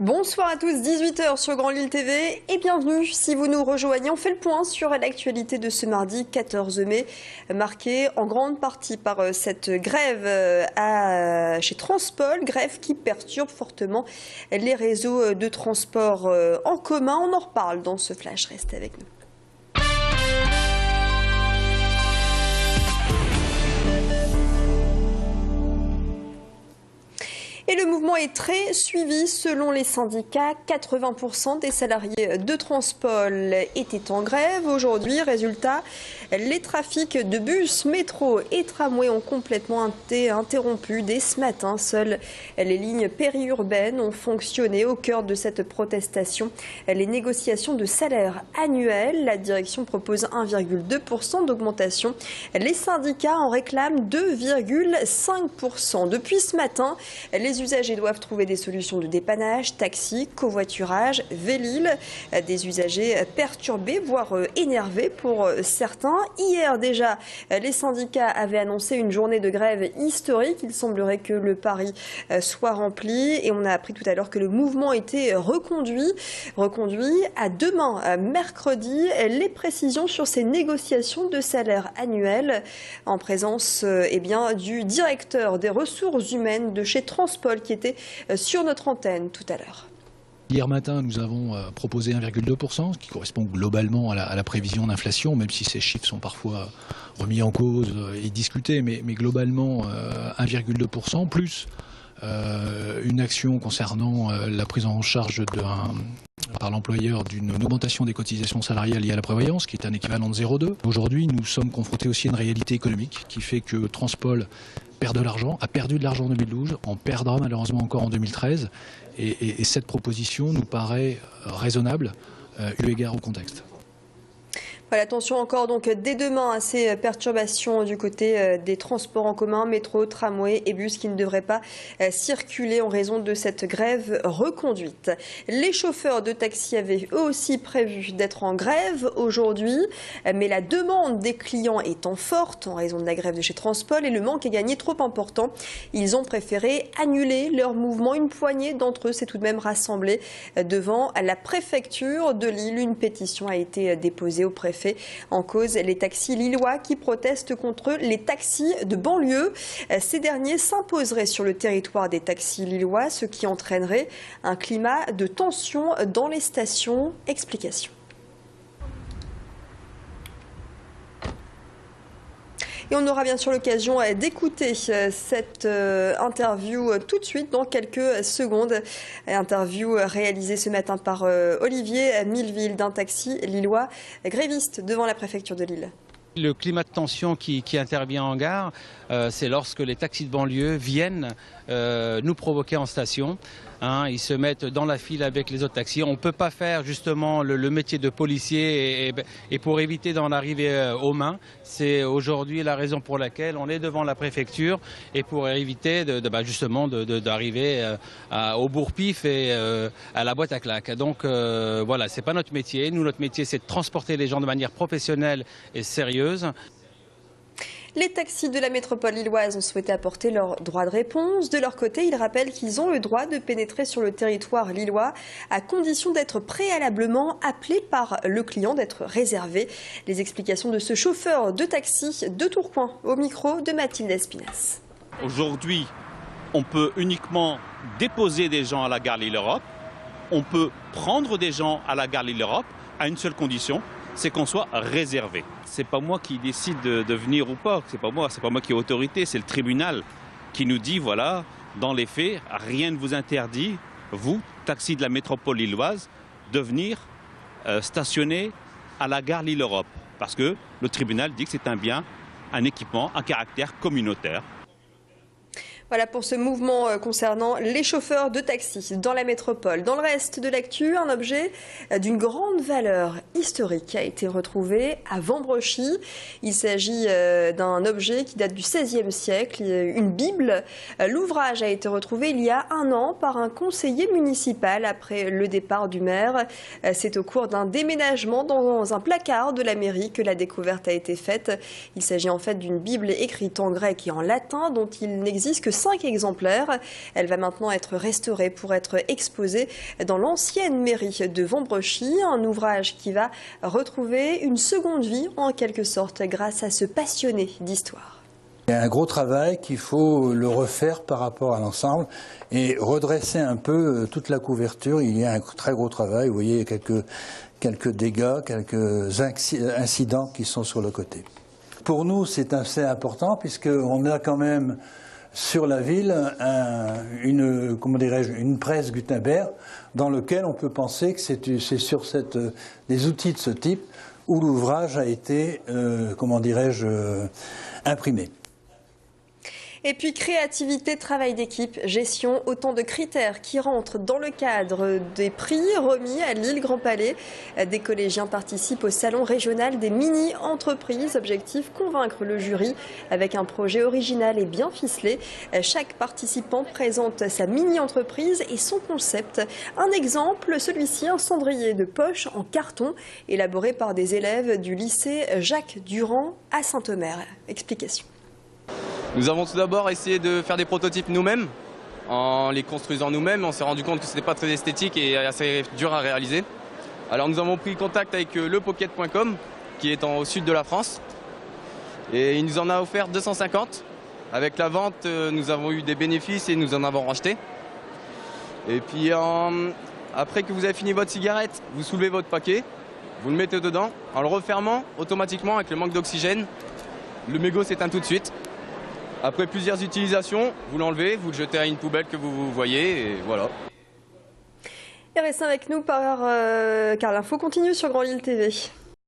Bonsoir à tous, 18 h sur Grand Lille TV et bienvenue si vous nous rejoignez. On fait le point sur l'actualité de ce mardi 14 mai, marqué en grande partie par cette grève chez Transpol, grève qui perturbe fortement les réseaux de transport en commun. On en reparle dans ce flash, restez avec nous. Et le mouvement est très suivi selon les syndicats. 80% des salariés de Transpol étaient en grève aujourd'hui. Résultat, les trafics de bus, métro et tramway ont complètement été interrompus dès ce matin. Seules les lignes périurbaines ont fonctionné. Au cœur de cette protestation, les négociations de salaire annuels. La direction propose 1,2% d'augmentation. Les syndicats en réclament 2,5%. Depuis ce matin, les usagers doivent trouver des solutions de dépannage, taxi, covoiturage, Vélil. Des usagers perturbés, voire énervés pour certains. Hier déjà, les syndicats avaient annoncé une journée de grève historique. Il semblerait que le pari soit rempli. Et on a appris tout à l'heure que le mouvement était reconduit à demain, mercredi. Les précisions sur ces négociations de salaire annuel en présence du directeur des ressources humaines de chez Transpol qui était sur notre antenne tout à l'heure. Hier matin, nous avons proposé 1,2%, ce qui correspond globalement à la prévision d'inflation, même si ces chiffres sont parfois remis en cause et discutés, mais globalement 1,2%, plus une action concernant la prise en charge par l'employeur d'une augmentation des cotisations salariales liées à la prévoyance, qui est un équivalent de 0,2. Aujourd'hui, nous sommes confrontés aussi à une réalité économique qui fait que Transpol a perdu de l'argent en 2012, en perdra malheureusement encore en 2013. Et cette proposition nous paraît raisonnable eu égard au contexte. Voilà, attention encore donc dès demain à ces perturbations du côté des transports en commun, métro, tramway et bus qui ne devraient pas circuler en raison de cette grève reconduite. Les chauffeurs de taxi avaient eux aussi prévu d'être en grève aujourd'hui, mais la demande des clients étant forte en raison de la grève de chez Transpol et le manque à gagner trop important, ils ont préféré annuler leur mouvement. Une poignée d'entre eux s'est tout de même rassemblée devant la préfecture de Lille. Une pétition a été déposée au préfet. En cause, les taxis lillois qui protestent contre les taxis de banlieue. Ces derniers s'imposeraient sur le territoire des taxis lillois, ce qui entraînerait un climat de tension dans les stations. Explication. Et on aura bien sûr l'occasion d'écouter cette interview tout de suite, dans quelques secondes. Interview réalisée ce matin par Olivier Milleville d'un taxi lillois gréviste devant la préfecture de Lille. Le climat de tension qui intervient en gare, c'est lorsque les taxis de banlieue viennent nous provoquer en station. Ils se mettent dans la file avec les autres taxis. On ne peut pas faire justement le métier de policier et pour éviter d'en arriver aux mains. C'est aujourd'hui la raison pour laquelle on est devant la préfecture et pour éviter d'arriver au bourre-pif et à la boîte à claques. Donc voilà, c'est pas notre métier. Nous, notre métier, c'est de transporter les gens de manière professionnelle et sérieuse. Les taxis de la métropole lilloise ont souhaité apporter leur droit de réponse. De leur côté, ils rappellent qu'ils ont le droit de pénétrer sur le territoire lillois à condition d'être préalablement appelés par le client, d'être réservés. Les explications de ce chauffeur de taxi de Tourcoing au micro de Mathilde Espinas. Aujourd'hui, on peut uniquement déposer des gens à la gare Lille-Europe. On peut prendre des gens à la gare Lille-Europe à une seule condition, c'est qu'on soit réservé. C'est pas moi qui décide de venir ou pas, c'est pas moi qui ai autorité, c'est le tribunal qui nous dit voilà, dans les faits, rien ne vous interdit, vous, taxi de la métropole lilloise, de venir stationner à la gare Lille-Europe. Parce que le tribunal dit que c'est un bien, un équipement à caractère communautaire. Voilà pour ce mouvement concernant les chauffeurs de taxi dans la métropole. Dans le reste de l'actu, un objet d'une grande valeur historique a été retrouvé à Vambrechy. Il s'agit d'un objet qui date du XVIe siècle, une Bible. L'ouvrage a été retrouvé il y a un an par un conseiller municipal après le départ du maire. C'est au cours d'un déménagement dans un placard de la mairie que la découverte a été faite. Il s'agit en fait d'une Bible écrite en grec et en latin dont il n'existe que 5 exemplaires. Elle va maintenant être restaurée pour être exposée dans l'ancienne mairie de Vambrechy, un ouvrage qui va retrouver une seconde vie en quelque sorte grâce à ce passionné d'histoire. Il y a un gros travail qu'il faut le refaire par rapport à l'ensemble et redresser un peu toute la couverture. Il y a un très gros travail, vous voyez, il y a quelques dégâts, quelques incidents qui sont sur le côté. Pour nous, c'est assez important puisqu'on a quand même sur la ville une presse Gutenberg dans lequel on peut penser que c'est sur des outils de ce type où l'ouvrage a été, imprimé. Et puis créativité, travail d'équipe, gestion, autant de critères qui rentrent dans le cadre des prix remis à Lille Grand Palais. Des collégiens participent au salon régional des mini-entreprises. Objectif, convaincre le jury avec un projet original et bien ficelé. Chaque participant présente sa mini-entreprise et son concept. Un exemple, celui-ci, un cendrier de poche en carton élaboré par des élèves du lycée Jacques Durand à Saint-Omer. Explication. Nous avons tout d'abord essayé de faire des prototypes nous-mêmes. En les construisant nous-mêmes, on s'est rendu compte que ce n'était pas très esthétique et assez dur à réaliser. Alors nous avons pris contact avec lepocket.com qui est au sud de la France. Et il nous en a offert 250. Avec la vente, nous avons eu des bénéfices et nous en avons racheté. Et puis après que vous avez fini votre cigarette, vous soulevez votre paquet, vous le mettez dedans. En le refermant, automatiquement, avec le manque d'oxygène, le mégot s'éteint tout de suite. Après plusieurs utilisations, vous l'enlevez, vous le jetez à une poubelle que vous voyez et voilà. Et restez avec nous car l'info continue sur Grand Lille TV.